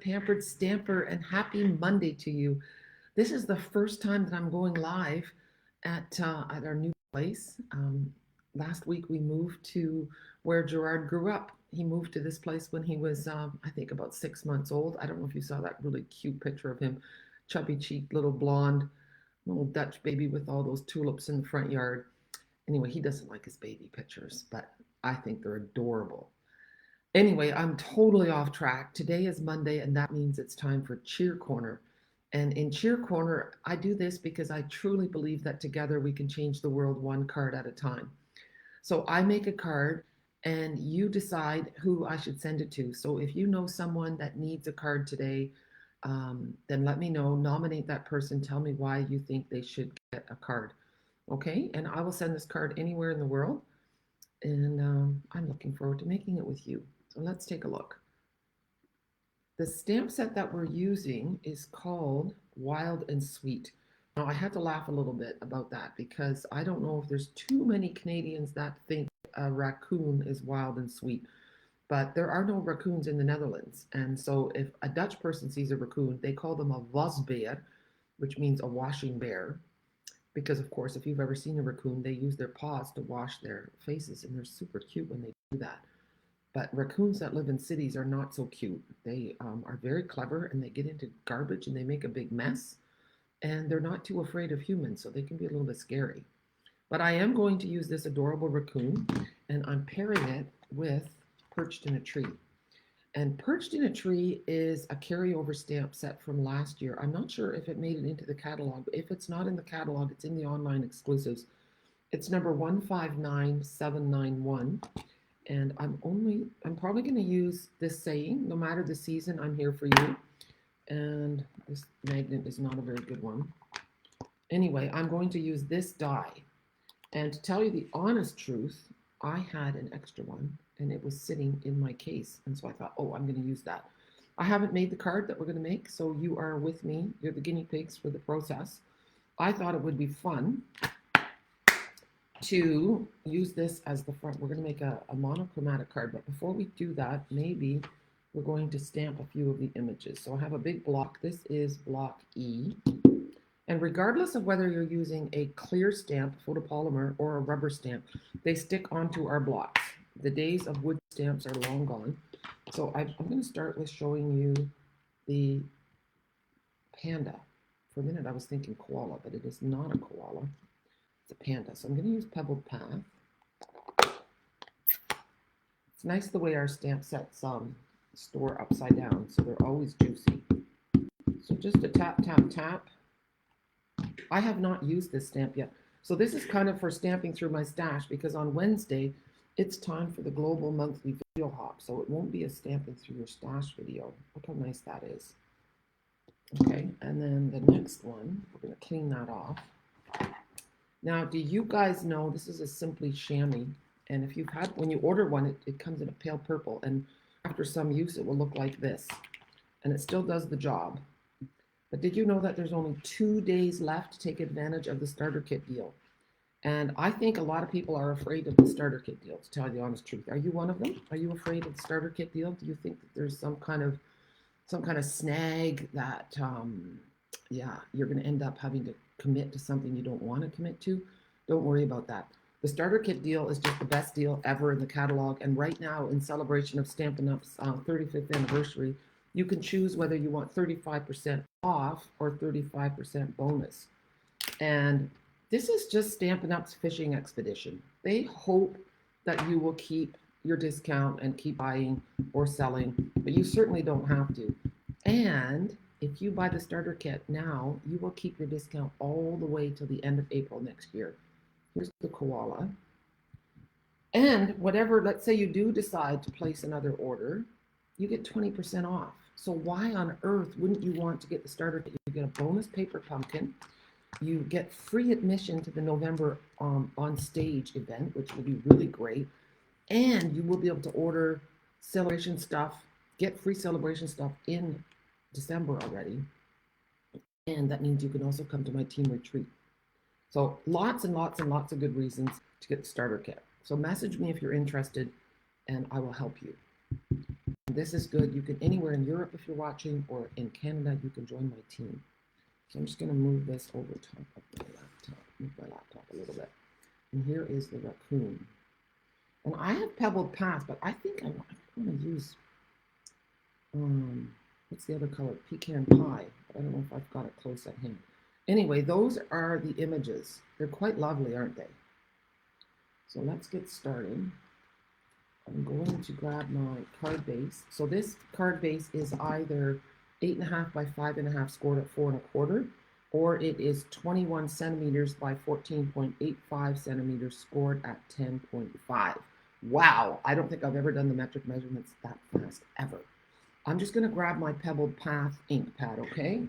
Pampered Stamper, and happy Monday to you. This is the first time that I'm going live at our new place. Last week we moved to where Gerard grew up. He moved to this place when he was, I think, about 6 months old. I don't know if you saw that really cute picture of him, chubby cheeked, little blonde, little Dutch baby with all those tulips in the front yard. Anyway, he doesn't like his baby pictures, but I think they're adorable. Anyway, I'm totally off track. Today is Monday, and that means it's time for Cheer Corner. And in Cheer Corner, I do this because I truly believe that together we can change the world one card at a time. So I make a card, and you decide who I should send it to. So if you know someone that needs a card today, then let me know, nominate that person, tell me why you think they should get a card. Okay, and I will send this card anywhere in the world, and I'm looking forward to making it with you. So let's take a look. The stamp set that we're using is called Wild and Sweet. Now, I had to laugh a little bit about that because I don't know if there's too many Canadians that think a raccoon is wild and sweet, but there are no raccoons in the Netherlands. And so if a Dutch person sees a raccoon, they call them a wasbeer, which means a washing bear. Because, of course, if you've ever seen a raccoon, they use their paws to wash their faces, and they're super cute when they do that. But raccoons that live in cities are not so cute. They are very clever, and they get into garbage and they make a big mess. And they're not too afraid of humans, so they can be a little bit scary. But I am going to use this adorable raccoon, and I'm pairing it with Perched in a Tree. And Perched in a Tree is a carryover stamp set from last year. I'm not sure if it made it into the catalog. If it's not in the catalog, it's in the online exclusives. It's number 159791. And I'm probably going to use this saying, no matter the season, I'm here for you. And this magnet is not a very good one. Anyway, I'm going to use this die. And to tell you the honest truth, I had an extra one, and it was sitting in my case. And so I thought, oh, I'm going to use that. I haven't made the card that we're going to make, so you are with me. You're the guinea pigs for the process. I thought it would be fun to use this as the front. We're going to make a monochromatic card, but before we do that, maybe we're going to stamp a few of the images. So I have a big block. This is block E. And regardless of whether you're using a clear stamp, photopolymer, or a rubber stamp, they stick onto our blocks. The days of wood stamps are long gone. So I'm going to start with showing you the panda. For a minute I was thinking koala, but it is not a koala. It's a panda. So I'm going to use Pebbled Path. It's nice the way our stamp sets store upside down, so they're always juicy. So just a tap, tap, tap. I have not used this stamp yet. So this is kind of for stamping through my stash, because on Wednesday, it's time for the Global Monthly Video Hop. So it won't be a stamping through your stash video. Look how nice that is. Okay, and then the next one, we're going to clean that off. Now, do you guys know this is a Simply Chamois? And if you've had, when you order one, it comes in a pale purple. And after some use, it will look like this. And it still does the job. But did you know that there's only 2 days left to take advantage of the starter kit deal? And I think a lot of people are afraid of the starter kit deal, to tell you the honest truth. Are you one of them? Are you afraid of the starter kit deal? Do you think that there's some kind of snag that, you're going to end up having to commit to something you don't want to commit to? Don't worry about that. The starter kit deal is just the best deal ever in the catalog. And right now, in celebration of Stampin' Up's 35th anniversary, you can choose whether you want 35% off or 35% bonus. And this is just Stampin' Up's fishing expedition. They hope that you will keep your discount and keep buying or selling, but you certainly don't have to. And if you buy the starter kit now, you will keep your discount all the way till the end of April next year. Here's the koala. And whatever, let's say you do decide to place another order, you get 20% off. So why on earth wouldn't you want to get the starter kit? You get a bonus paper pumpkin. You get free admission to the November on stage event, which will be really great. And you will be able to order celebration stuff, get free celebration stuff in December already. And that means you can also come to my team retreat. So lots and lots and lots of good reasons to get the starter kit. So message me if you're interested, and I will help you. This is good. You can, anywhere in Europe if you're watching, or in Canada, you can join my team. So I'm just going to move this over top of my laptop, move my laptop a little bit. And here is the raccoon. And I have pebbled path, but I think I want to use, what's the other color? Pecan pie. But I don't know if I've got it close at hand. Anyway, those are the images. They're quite lovely, aren't they? So let's get started. I'm going to grab my card base. So this card base is either 8.5 by 5.5 scored at 4 1/4, or it is 21 centimeters by 14.85 centimeters scored at 10.5. Wow, I don't think I've ever done the metric measurements that fast, ever. I'm just going to grab my Pebbled Path ink pad, okay?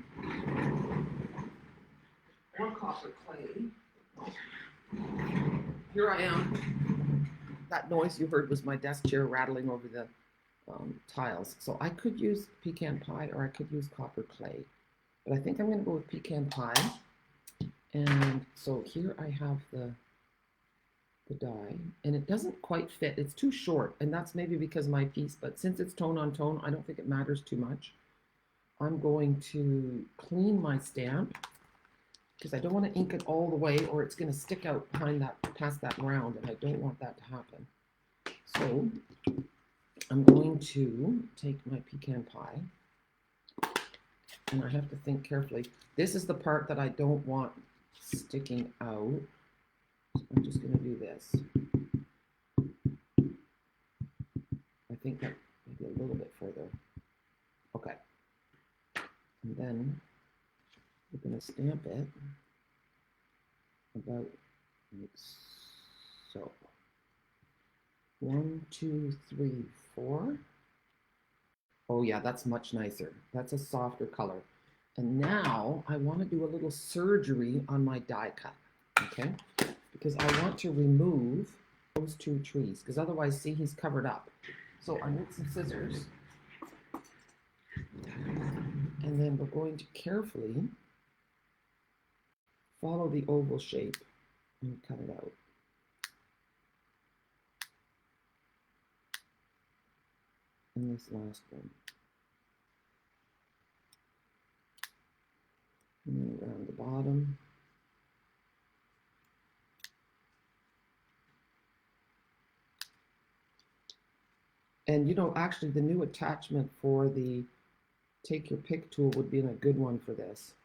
Or copper clay. Here I am. That noise you heard was my desk chair rattling over the tiles. So I could use pecan pie or I could use copper clay. But I think I'm going to go with pecan pie. And so here I have the die. And it doesn't quite fit. It's too short. And that's maybe because my piece. But since it's tone on tone, I don't think it matters too much. I'm going to clean my stamp, because I don't want to ink it all the way or it's going to stick out behind that, past that round, and I don't want that to happen. So I'm going to take my pecan pie, and I have to think carefully. This is the part that I don't want sticking out. So I'm just going to do this. I think that maybe a little bit further. Okay. And then we're going to stamp it about like so. 1, 2, 3, 4. Oh yeah, that's much nicer. That's a softer color. And now I want to do a little surgery on my die cut, okay? Because I want to remove those 2 trees, because otherwise, see, he's covered up. So I need some scissors. And then we're going to carefully follow the oval shape and cut it out. And this last one. And then around the bottom. And you know, actually the new attachment for the take your pick tool would be a good one for this,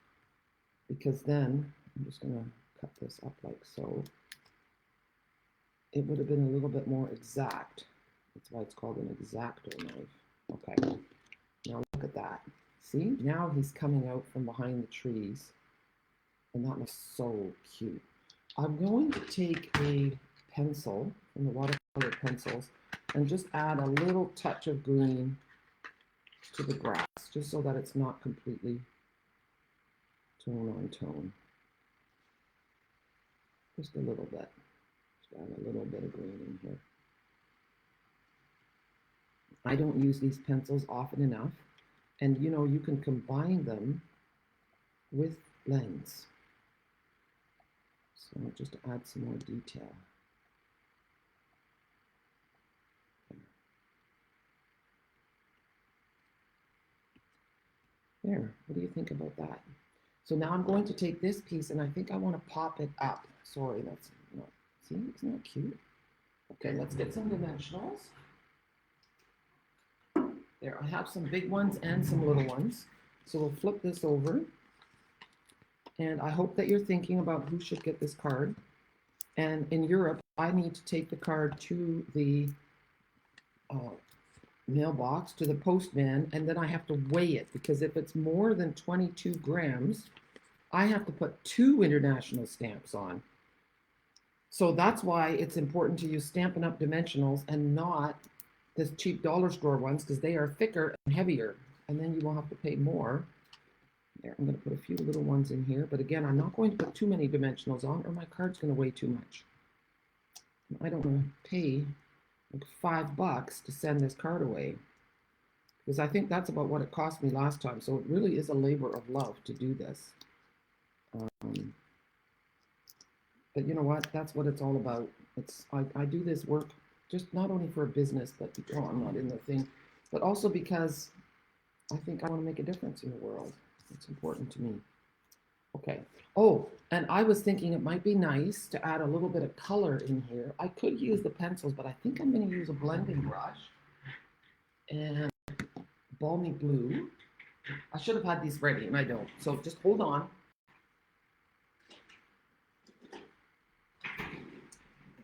because then I'm just going to cut this up like so. It would have been a little bit more exact. That's why it's called an X-Acto knife. Okay, now look at that. See, now he's coming out from behind the trees, and that looks so cute. I'm going to take a pencil from the watercolor pencils and just add a little touch of green to the grass, just so that it's not completely tone on tone. Just a little bit. Just add a little bit of green in here. I don't use these pencils often enough, and you know, you can combine them with blends. So just to add some more detail. There, what do you think about that? So now I'm going to take this piece and I think I want to pop it up. Sorry, that's not, see, it's not cute. Okay, let's get some dimensionals. There, I have some big ones and some little ones. So we'll flip this over. And I hope that you're thinking about who should get this card. And in Europe, I need to take the card to the mailbox, to the postman, and then I have to weigh it, because if it's more than 22 grams, I have to put 2 international stamps on. So that's why it's important to use Stampin' Up! Dimensionals and not the cheap dollar store ones, because they are thicker and heavier, and then you will have to pay more. There, I'm going to put a few little ones in here, but again, I'm not going to put too many dimensionals on, or my card's going to weigh too much. I don't want to pay like $5 to send this card away, because I think that's about what it cost me last time. So it really is a labor of love to do this. But you know what? That's what it's all about. I do this work just not only for a business, but oh, I'm not in the thing. but also because I think I want to make a difference in the world. It's important to me. Okay. Oh, and I was thinking it might be nice to add a little bit of color in here. I could use the pencils, but I think I'm going to use a blending brush and balmy blue. I should have had these ready, and I don't. So just hold on.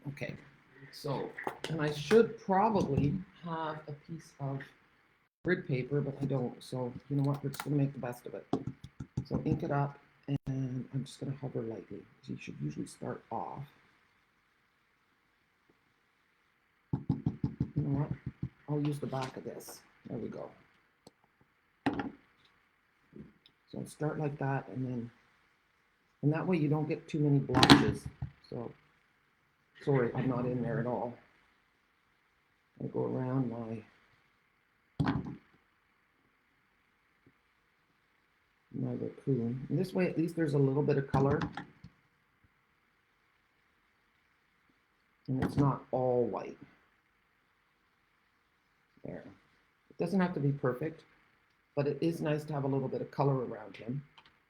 Okay. So, and I should probably have a piece of grid paper, but I don't. So, you know what? We're just going to make the best of it. So ink it up, and I'm just going to hover lightly. So you should usually start off. You know what? I'll use the back of this. There we go. So I'll start like that, and that way you don't get too many blotches. So, sorry, I'm not in there at all. I go around my raccoon. And this way, at least there's a little bit of color. And it's not all white. There. It doesn't have to be perfect, but it is nice to have a little bit of color around him.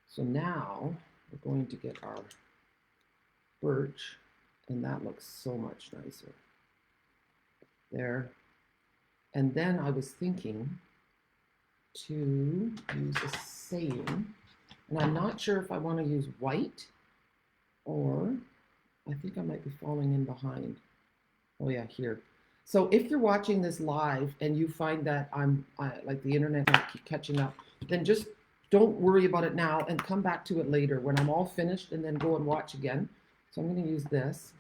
So now we're going to get our birch, and that looks so much nicer. There. And then I was thinking to use the same, and I'm not sure if I want to use white, or I think I might be falling in behind. Oh yeah, here. So if you're watching this live and you find that like the internet keep catching up, then just don't worry about it now and come back to it later when I'm all finished, and then go and watch again. So I'm going to use this.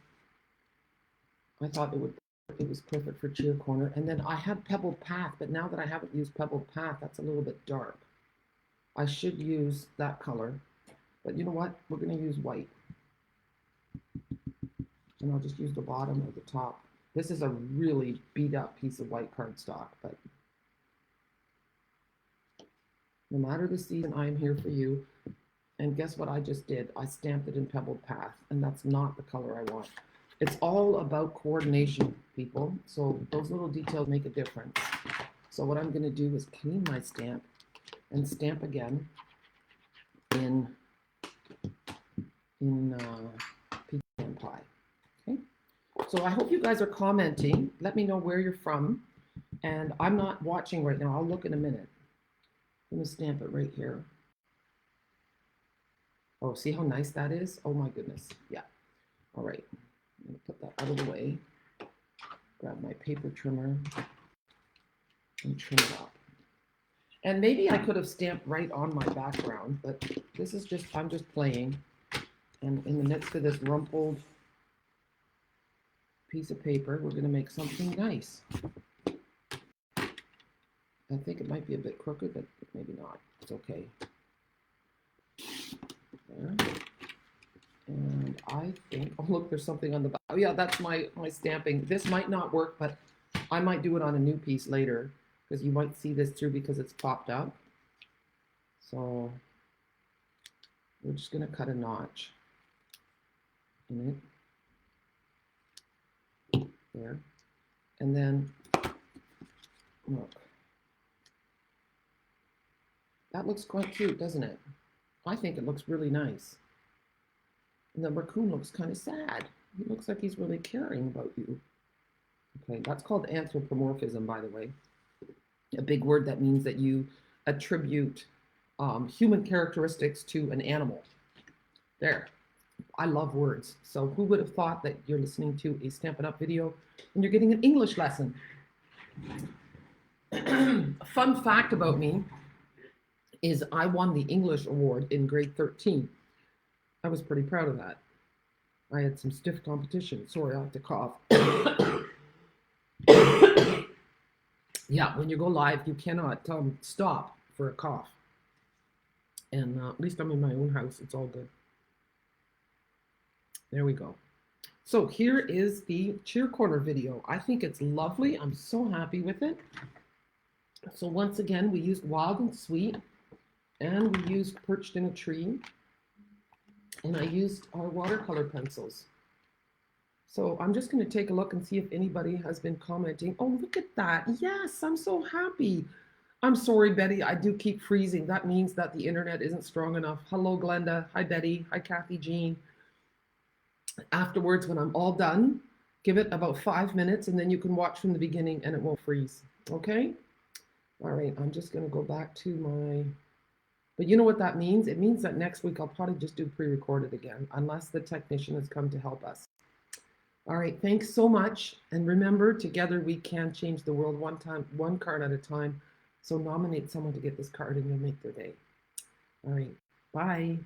I thought it was perfect for Cheer Corner. And then I had Pebbled Path, but now that I haven't used Pebbled Path, that's a little bit dark. I should use that color, but you know what? We're going to use white. And I'll just use the bottom or the top. This is a really beat up piece of white cardstock, but no matter the season, I am here for you. And guess what I just did? I stamped it in Pebbled Path, and that's not the color I want. It's all about coordination, people. So those little details make a difference. So what I'm going to do is clean my stamp and stamp again in pecan pie. Okay. So I hope you guys are commenting. Let me know where you're from. And I'm not watching right now. I'll look in a minute. I'm going to stamp it right here. Oh, see how nice that is? Oh my goodness. Yeah. All right. I'm going to put that out of the way. Grab my paper trimmer and trim it up. And maybe I could have stamped right on my background, but this is just, I'm just playing. And in the midst of this rumpled piece of paper, we're going to make something nice. I think it might be a bit crooked, but maybe not. It's okay. There. And I think, oh look, there's something on the back. Oh yeah, that's my stamping. This might not work, but I might do it on a new piece later, because you might see this through because it's popped up. So we're just going to cut a notch in it. There. And then, look. That looks quite cute, doesn't it? I think it looks really nice. And the raccoon looks kind of sad. He looks like he's really caring about you. Okay, that's called anthropomorphism, by the way. A big word that means that you attribute human characteristics to an animal. There. I love words. So who would have thought that you're listening to a Stampin' Up video and you're getting an English lesson? A fun fact about me is I won the English award in grade 13. I was pretty proud of that. I had some stiff competition. Sorry, I have to cough. Yeah, when you go live, you cannot stop for a cough. And at least I'm in my own house. It's all good. There we go. So here is the Cheer Corner video. I think it's lovely. I'm so happy with it. So once again, we used Wild and Sweet, and we used Perched in a Tree, and I used our watercolor pencils. So I'm just going to take a look and see if anybody has been commenting. Oh, look at that. Yes, I'm so happy. I'm sorry, Betty. I do keep freezing. That means that the internet isn't strong enough. Hello, Glenda. Hi, Betty. Hi, Kathy Jean. Afterwards, when I'm all done, give it about 5 minutes and then you can watch from the beginning and it won't freeze. Okay? All right, I'm just going to go back to my. But you know what that means? It means that next week I'll probably just do pre-recorded again, unless the technician has come to help us. All right, thanks so much. And remember, together we can change the world one card at a time. So nominate someone to get this card and you'll make their day. All right, bye.